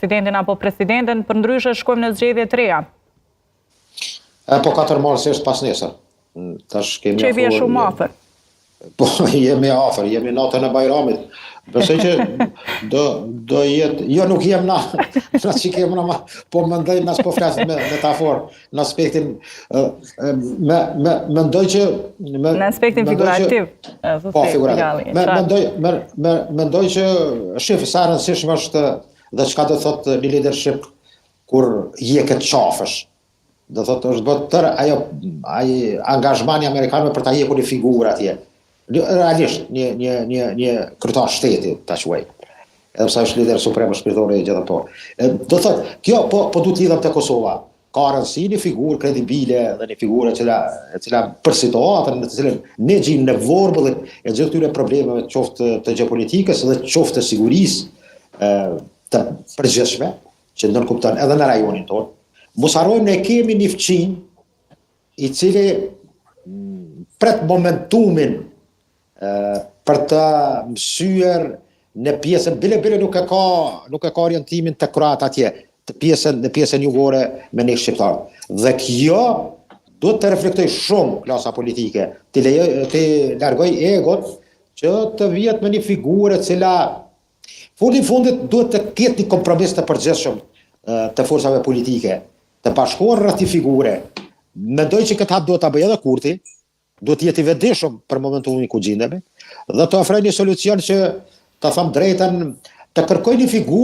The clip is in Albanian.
presidentin apo presidenten, përndryshe shkojmë në zgjedhje të reja. Po 4 marsi është pas nesër. Që vje shumë afër. Po, jemi afër, jemi natën e Bajramit. Besoj që do jetë, jo nuk jem na që kemë na, po mendoj nas po flas me metaforë, në aspektin mendoj që në aspektin figurativ. Po, figurativ. Mendoj që shef sa rëndësishme është dhe çka do thotë një leadership kur je këtë qafësh. Do thotë është bërë tërë ai angazhmani amerikanëve për ta hekur një figurë atje. Realisht një kryetar shteti ta quaj. Edhe pse është lider suprem shpirtore e gjithë ato. Do thotë, kjo po duhet lidhem te Kosova. Ka rëndësi një figurë kredibile dhe një figurë e cila për situatën në të cilën ne gjejmë në vorbullin e gjithë këtyre problemeve, qoftë të gjeopolitikës dhe qoftë të sigurisë të përgjithshme që ndërkupton edhe në rajonin tonë. Mos harrojmë ne kemi një fqin i cili pret momentumin për të mësyer në pjesën bile nuk e ka orientimin të kroat atje, në pjesën jugore me ne shqiptar. Dhe kjo duhet të reflektoj shumë klasa politike, të largoj egot që të vihet me një figurë e cila fundit duhet të ketë një kompromis të përgjithshëm të forcave politike, të bashkohen rreth një figure. Mendoj që këtë hap duhet ta bëjë edhe Kurti, duhet të jetë i vetëdijshëm për momentin ku gjendemi dhe të ofrojë një solucion që ta them drejtën, të kërkoj një figurë